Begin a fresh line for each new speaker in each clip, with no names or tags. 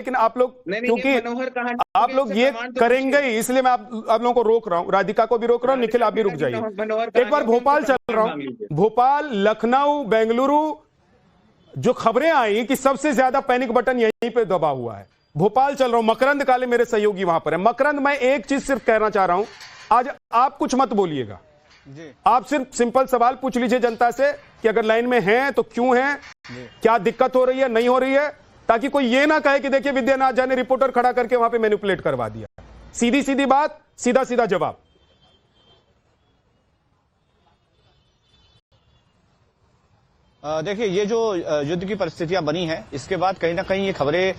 लेकिन आप लोग क्योंकि आप लोग ये करेंगे ही, इसलिए मैं आप लोगों को रोक रहा हूं, राधिका को भी रोक रहा हूं, निखिल आप भी रुक जाइए। एक बार भोपाल चल रहा हूं, भोपाल, लखनऊ, बेंगलुरु, जो खबरें आई कि सबसे ज्यादा पैनिक बटन यहीं पे दबा हुआ है। भोपाल चल रहा हूं, मकरंद काले मेरे सहयोगी वहां पर है। मकरंद, मैं एक चीज सिर्फ कहना चाह रहा हूं, आज आप कुछ मत बोलिएगा, आप सिर्फ सिंपल सवाल पूछ लीजिए जनता से कि अगर लाइन में हैं तो क्यों हैं, क्या दिक्कत हो रही है, नहीं हो रही है, ताकि कोई ये ना कहे कि देखिए विद्यानाथ झा ने रिपोर्टर खड़ा करके वहां पे मैनिपुलेट करवा दिया। सीधी सीधी बात, सीधा सीधा जवाब।
देखिए, ये जो युद्ध की परिस्थितियां बनी हैं, इसके बाद कहीं ना कहीं ये खबरें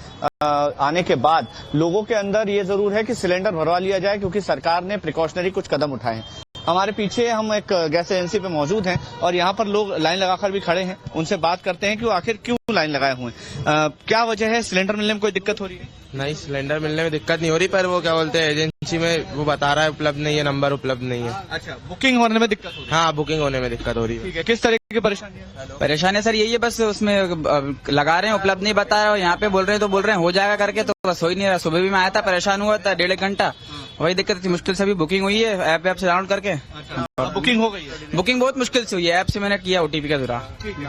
आने के बाद लोगों के अंदर ये जरूर है कि सिलेंडर भरवा लिया जाए, क्योंकि सरकार ने प्रिकॉशनरी कुछ कदम उठाए हैं। हमारे पीछे हम एक गैस एजेंसी पे मौजूद हैं और यहाँ पर लोग लाइन लगाकर भी खड़े हैं। उनसे बात करते हैं कि वो आखिर क्यों लाइन लगाए हुए हैं, क्या वजह है, सिलेंडर मिलने में कोई दिक्कत हो रही है?
नहीं, सिलेंडर मिलने में दिक्कत नहीं हो रही, पर वो क्या बोलते हैं, एजेंसी में वो बता रहा है उपलब्ध नहीं है, नंबर उपलब्ध नहीं है।
अच्छा, बुकिंग होने में दिक्कत हो रही है?
हाँ, बुकिंग होने में दिक्कत हो रही है।
ठीक है, किस तरह की परेशानी है?
परेशानी सर यही है, बस उसमें लगा रहे हैं, उपलब्ध नहीं बता रहे, यहाँ पे बोल रहे हैं तो बोल रहे हैं हो जाएगा करके, तो बस हो ही नहीं रहा। सुबह भी मैं आया था, परेशान हुआ था 1.5 घंटा, वही दिक्कत थी। मुश्किल से भी बुकिंग हुई है, ऐप से डाउनलोड करके।
अच्छा, बुकिंग हो गई है?
बुकिंग बहुत मुश्किल से हुई है, ऐप से मैंने किया OTP का जरा।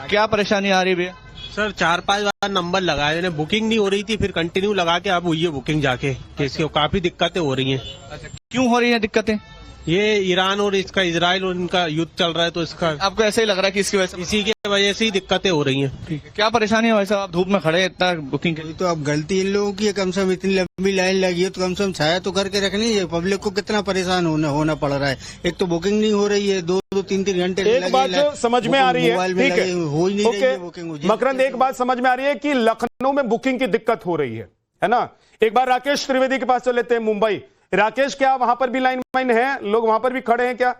क्या परेशानी आ रही है?
सर 4-5 बार नंबर लगाए, मैंने बुकिंग नहीं हो रही थी, फिर कंटिन्यू लगा के अब हुई है बुकिंग जाके, इसकी काफी दिक्कतें हो रही हैं।
अच्छा, क्यों हो रही है दिक्कतें?
ये ईरान और इसका इजराइल और इनका युद्ध चल रहा है, तो इसका
आपको ऐसे ही लग रहा है कि इसकी वजह से?
इसी के वजह से ही दिक्कतें हो रही हैं।
क्या परेशानी है भाई साहब, आप धूप में खड़े हैं इतना बुकिंग के लिए?
तो अब गलती इन लोगों की है, कम से कम इतनी लंबी लाइन लगी है तो कम से कम छाया तो करके रखनी है। पब्लिक को कितना परेशान होना पड़ रहा है। एक तो बुकिंग नहीं हो रही है, 2-3 घंटे।
एक बात जो समझ में आ रही है, ठीक है,
हो ही नहीं रही है
ओके
बुकिंग।
मकरंद, एक बात समझ में आ रही है कि लखनऊ में बुकिंग की दिक्कत हो रही है ना। एक बार राकेश त्रिवेदी के पास चल लेते हैं, मुंबई। राकेश, क्या वहां पर भी लाइन है, लोग वहां पर भी खड़े हैं क्या?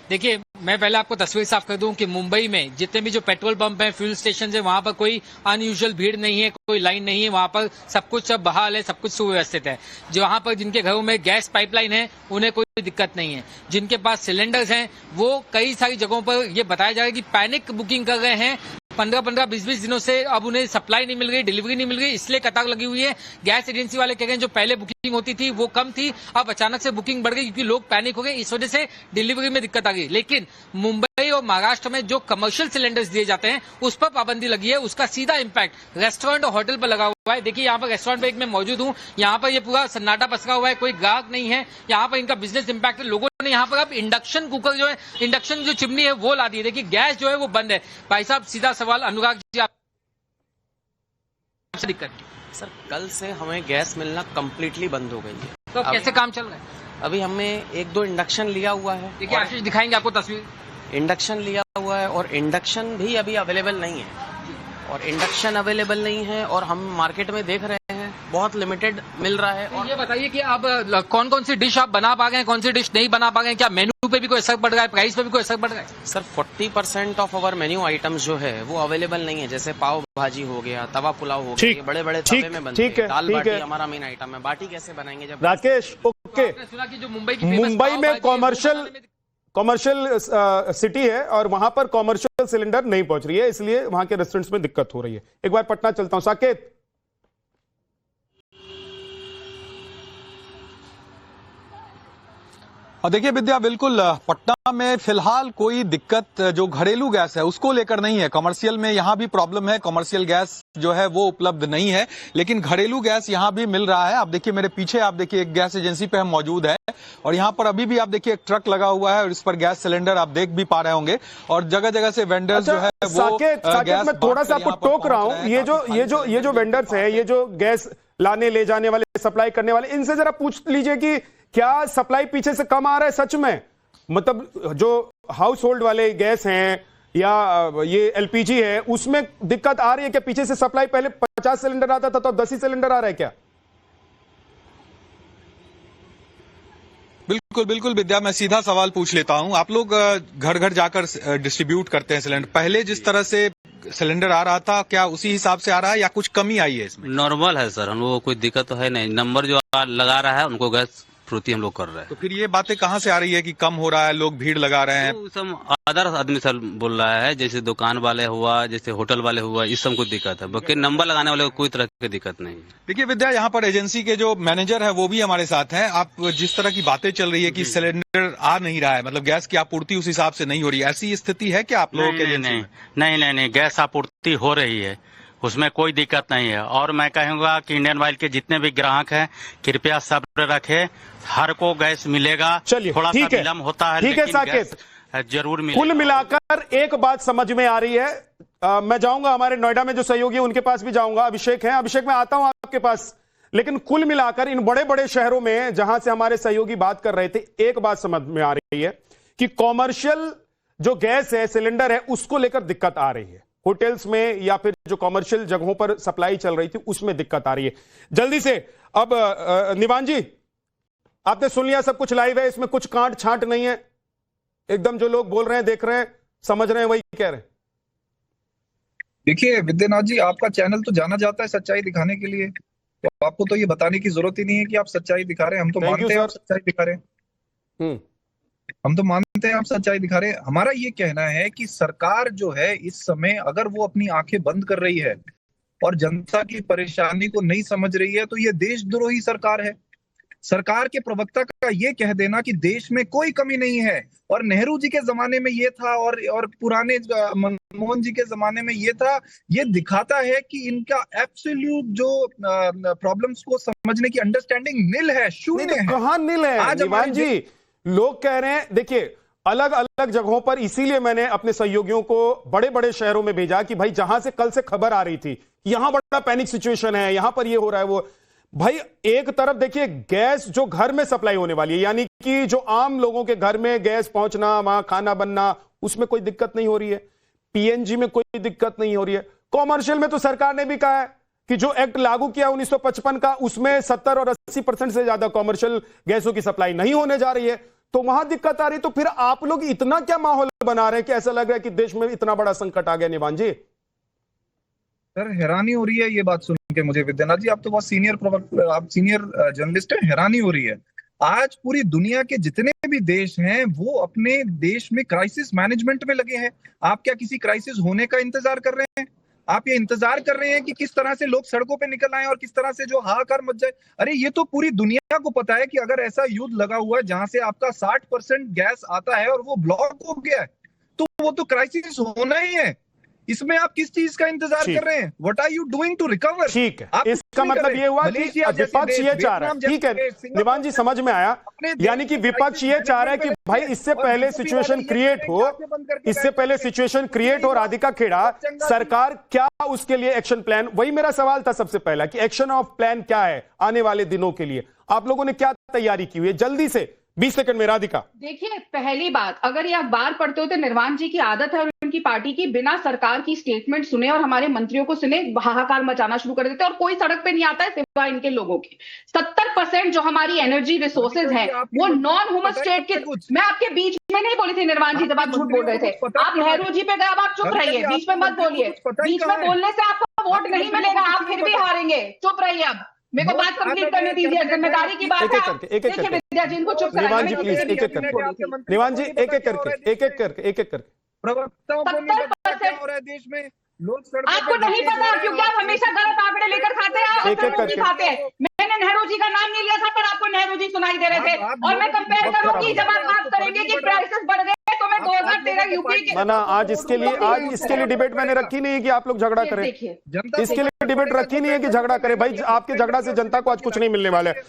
देखिए, मैं पहले आपको तस्वीर साफ कर दूं कि मुंबई में जितने भी जो पेट्रोल पंप हैं, फ्यूल स्टेशन है, वहां पर कोई अनयूजुअल भीड़ नहीं है, कोई लाइन नहीं है। वहां पर सब कुछ अब बहाल है, सब कुछ सुव्यवस्थित है। जो वहां पर जिनके घरों में गैस पाइपलाइन है, उन्हें कोई दिक्कत नहीं है। जिनके पास सिलेंडर्स हैं, वो कई सारी जगहों पर ये बताया जा रहा है कि पैनिक बुकिंग कर रहे हैं। 15-15, 20-20 दिनों से अब उन्हें सप्लाई नहीं मिल रही, डिलीवरी नहीं मिल रही, इसलिए कतार लगी हुई है। गैस एजेंसी वाले कह रहे हैं जो पहले बुकिंग होती थी वो कम थी, अब अचानक से बुकिंग बढ़ गई क्योंकि लोग पैनिक हो गए, इस वजह से डिलीवरी में दिक्कत आ गई। लेकिन मुंबई और महाराष्ट्र में जो कमर्शियल सिलेंडर्स दिए जाते हैं उस पर पाबंदी लगी है, उसका सीधा इम्पैक्ट रेस्टोरेंट और होटल पर लगा हुआ है। देखिए, यहाँ पर रेस्टोरेंट पे एक मैं मौजूद हूँ, यहाँ पर ये पूरा सन्नाटा पसरा हुआ है, कोई ग्राहक नहीं है। यहाँ पर इनका बिजनेस इम्पैक्ट है। लोगों ने यहाँ पर अब इंडक्शन कुकर जो है, इंडक्शन जो चिमनी है वो ला दी है। देखिए, गैस जो है वो बंद है। भाई साहब, सीधा सवाल अनुराग जी आपसे दिक्कत?
सर, कल से हमें गैस मिलना कम्प्लीटली बंद हो गई है।
तो कैसे काम चल रहा है?
अभी हमें 1-2 इंडक्शन लिया हुआ है।
देखिए, आशीष दिखाएंगे आपको तस्वीर।
इंडक्शन लिया हुआ है और इंडक्शन भी अभी अवेलेबल नहीं है, और इंडक्शन अवेलेबल नहीं है, और हम मार्केट में देख रहे हैं बहुत लिमिटेड मिल रहा है। और
ये बताइए कि आप कौन कौन सी डिश आप बना पा गए, कौन सी डिश नहीं बना पा गए? क्या मेन्यू पे भी कोई असर पड़ रहा है, प्राइस पे भी कोई असर पड़ रहा है?
Sir, 40% of our menu items जो है वो अवेलेबल नहीं है। जैसे पाव भाजी हो गया, तवा पुलाव हो गया, बड़े बड़े तवे में बनते हैं। दाल बाटी हमारा मेन आइटम है, बाटी कैसे बनाएंगे जब?
राकेश, ओके,
सुना कि जो मुंबई
में कॉमर्शियल सिटी है और वहां पर कॉमर्शियल सिलेंडर नहीं पहुंच रही है, इसलिए वहां के रेस्टोरेंट्स में दिक्कत हो रही है। एक बार पटना चलता हूं, साकेत।
और देखिए विद्या, बिल्कुल पटना में फिलहाल कोई दिक्कत जो घरेलू गैस है उसको लेकर नहीं है। कमर्शियल में यहाँ भी प्रॉब्लम है, कमर्शियल गैस जो है वो उपलब्ध नहीं है, लेकिन घरेलू गैस यहाँ भी मिल रहा है। आप देखिए मेरे पीछे, आप देखिए एक गैस एजेंसी पे हम मौजूद है और यहाँ पर अभी भी आप देखिए एक ट्रक लगा हुआ है और इस पर गैस सिलेंडर आप देख भी पा रहे होंगे, और जगह जगह से वेंडर्स जो है वो
साकेत, मैं थोड़ा सा आपको टोक रहा हूँ। ये जो वेंडर्स है, ये जो गैस लाने ले जाने वाले, सप्लाई करने वाले, इनसे जरा पूछ लीजिए कि क्या सप्लाई पीछे से कम आ रहा है सच में? मतलब जो हाउस होल्ड वाले गैस हैं या ये एलपीजी है, उसमें दिक्कत आ रही है क्या? पीछे से सप्लाई पहले 50 सिलेंडर आता था तो अब 10 ही सिलेंडर आ रहा है क्या?
बिल्कुल बिल्कुल विद्या, मैं सीधा सवाल पूछ लेता हूं। आप लोग घर घर जाकर डिस्ट्रीब्यूट करते हैं सिलेंडर, पहले जिस तरह से सिलेंडर आ रहा था क्या उसी हिसाब से आ रहा है या कुछ कमी आई है इसमें?
नॉर्मल है सर, उनको कोई दिक्कत तो है नहीं। नंबर जो लगा रहा है उनको गैस पूर्ति हम लोग कर रहे हैं।
तो फिर ये बातें कहाँ से आ रही है कि कम हो रहा है, लोग भीड़ लगा रहे हैं?
तो सब अदर आदमी सब बोल रहा है, जैसे दुकान वाले हुआ, जैसे होटल वाले हुआ, इस सब कुछ दिक्कत है, बाकी नंबर लगाने वाले को कोई तरह की दिक्कत नहीं है।
देखिए विद्या, यहाँ पर एजेंसी के जो मैनेजर है वो भी हमारे साथ हैं। आप जिस तरह की बातें चल रही है कि सिलेंडर आ नहीं रहा है, मतलब गैस की आपूर्ति उस हिसाब से नहीं हो रही, ऐसी स्थिति है क्या आप लोगों के?
नहीं, गैस आपूर्ति हो रही है, उसमें कोई दिक्कत नहीं है। और मैं कहूंगा कि इंडियन ऑयल के जितने भी ग्राहक हैं कृपया सब्र रखें, हर को गैस मिलेगा।
चलिए,
थोड़ा सा विलम्ब होता है,
ठीक है साकेत,
जरूर मिलेगा।
कुल मिलाकर एक बात समझ में आ रही है। मैं जाऊंगा हमारे नोएडा में जो सहयोगी है उनके पास भी जाऊंगा, अभिषेक है, अभिषेक मैं आता हूं आपके पास। लेकिन कुल मिलाकर इन बड़े बड़े शहरों में जहां से हमारे सहयोगी बात कर रहे थे, एक बात समझ में आ रही है कि कॉमर्शियल जो गैस है, सिलेंडर है, उसको लेकर दिक्कत आ रही है। होटल्स में या फिर जो कॉमर्शियल जगहों पर सप्लाई चल रही थी उसमें दिक्कत आ रही है। जल्दी से अब निवान जी, आपने सुन लिया, सब कुछ लाइव है, इसमें कुछ कांट छांट नहीं है, एकदम जो लोग बोल रहे हैं, देख रहे हैं, समझ रहे हैं, वही कह रहे हैं।
देखिए विद्यानाथ जी, आपका चैनल तो जाना जाता है सच्चाई दिखाने के लिए, तो आपको तो ये बताने की जरूरत ही नहीं है कि आप सच्चाई दिखा रहे हैं। हम तो मानते हैं आप सच्चाई दिखा रहे हैं, हम तो मानते हैं आप सच्चाई दिखा रहे हैं। हमारा ये कहना है कि सरकार जो है इस समय अगर वो अपनी आंखें बंद कर रही है और जनता की परेशानी को नहीं समझ रही है, तो ये देशद्रोही सरकार है। सरकार के प्रवक्ता का ये कह देना कि देश में कोई कमी नहीं है और नेहरू जी के जमाने में ये था और पुराने मनमोहन जी के जमाने में ये था, ये दिखाता है कि इनका एब्सोल्यूट जो प्रॉब्लम्स को समझने की अंडरस्टैंडिंग नील है, शून्य है।
कहां नील है निवान जी? लोग कह रहे हैं, देखिए अलग अलग जगहों पर, इसीलिए मैंने अपने सहयोगियों को बड़े बड़े शहरों में भेजा कि भाई जहां से कल से खबर आ रही थी यहां बड़ा पैनिक सिचुएशन है, यहां पर ये हो रहा है, वो भाई एक तरफ देखिए गैस जो घर में सप्लाई होने वाली है, यानी कि जो आम लोगों के घर में गैस पहुंचना, वहां खाना बनना, उसमें कोई दिक्कत नहीं हो रही है। पीएनजी में कोई दिक्कत नहीं हो रही है। कॉमर्शियल में तो सरकार ने भी कहा है कि जो एक्ट लागू किया 1955 का, उसमें 70 और 80% से ज्यादा कॉमर्शियल गैसों की सप्लाई नहीं होने जा रही है, तो वहां दिक्कत आ रही है। तो फिर आप लोग इतना क्या माहौल बना रहे हैं कि ऐसा लग रहा है कि देश में इतना बड़ा संकट आ गया? निवान जी
सर, हैरानी हो रही है ये बात सुन के मुझे विद्यानाथ जी, आप तो बहुत आप सीनियर जर्नलिस्ट हैं, हैरानी हो रही है। आज पूरी दुनिया के जितने भी देश हैं वो अपने देश में क्राइसिस मैनेजमेंट में लगे हैं। आप क्या किसी क्राइसिस होने का इंतजार कर रहे हैं? आप ये इंतजार कर रहे हैं कि किस तरह से लोग सड़कों पे निकल आए और किस तरह से जो हाहाकार मच जाए? अरे ये तो पूरी दुनिया को पता है कि अगर ऐसा युद्ध लगा हुआ है जहां से आपका 60% गैस आता है और वो ब्लॉक हो गया है, तो वो तो क्राइसिस होना ही है। इसमें आप किस चीज का इंतजार कर रहे हैं? What are you doing to recover?
ठीक है, इसका मतलब ये हुआ कि विपक्ष ये चाह रहा है, ठीक है निवान जी, समझ में आया, यानी कि विपक्ष ये चाह रहा है कि भाई इससे पहले सिचुएशन क्रिएट हो, इससे पहले सिचुएशन क्रिएट हो, राधिका खेड़ा, सरकार क्या उसके लिए एक्शन प्लान, वही मेरा सवाल था सबसे पहला कि एक्शन ऑफ प्लान क्या है आने वाले दिनों के लिए, आप लोगों ने क्या तैयारी की हुई है? जल्दी से 20 सेकंड में राधिका।
देखिए, पहली बात, अगर ये अखबार पढ़ते हो तो निर्वाण जी की आदत है और उनकी पार्टी की, बिना सरकार की स्टेटमेंट सुने और हमारे मंत्रियों को सुने हाहाकार मचाना शुरू कर देते हैं और कोई सड़क पे नहीं आता है सिवाय इनके लोगों के। 70% जो हमारी एनर्जी रिसोर्सेज हैं वो नॉन ह्यूमन स्टेट के। मैं आपके बीच में नहीं बोली थी निर्वाण जी जब आप झूठ बोल रहे थे, आप नेहरू जी पे गए, अब आप चुप रहिए, बीच में मत बोलिए, बीच में बोलने से आपको वोट नहीं मिलेगा, आप फिर भी हारेंगे, चुप रहिए। अब मेरे को बात कंप्लीट करने दीजिए, जिम्मेदारी की बात है। देखिए विद्या जी, इनको चुप
निवान जी प्लीज एक एक करके, निवान जी एक एक करके
प्रवक्ताओं को नहीं पता क्या हो रहा है देश में, लोग
आपको नहीं पता क्योंकि आप हमेशा गलत आंकड़े लेकर खाते हैं, खाते हैं। मैंने नेहरू जी का नाम नहीं लिया था पर आपको नेहरू जी सुनाई दे रहे थे, और मैं कंपेयर करूंगी जब आप बात करेंगे कि प्राइसेस बढ़ गए तो मैं 2013 यूपी के
ना, आज इसके लिए डिबेट मैंने रखी नहीं है कि आप लोग झगड़ा करें, इसके लिए डिबेट रखी नहीं है कि झगड़ा करें। भाई आपके झगड़ा से जनता को आज कुछ नहीं मिलने वाला है।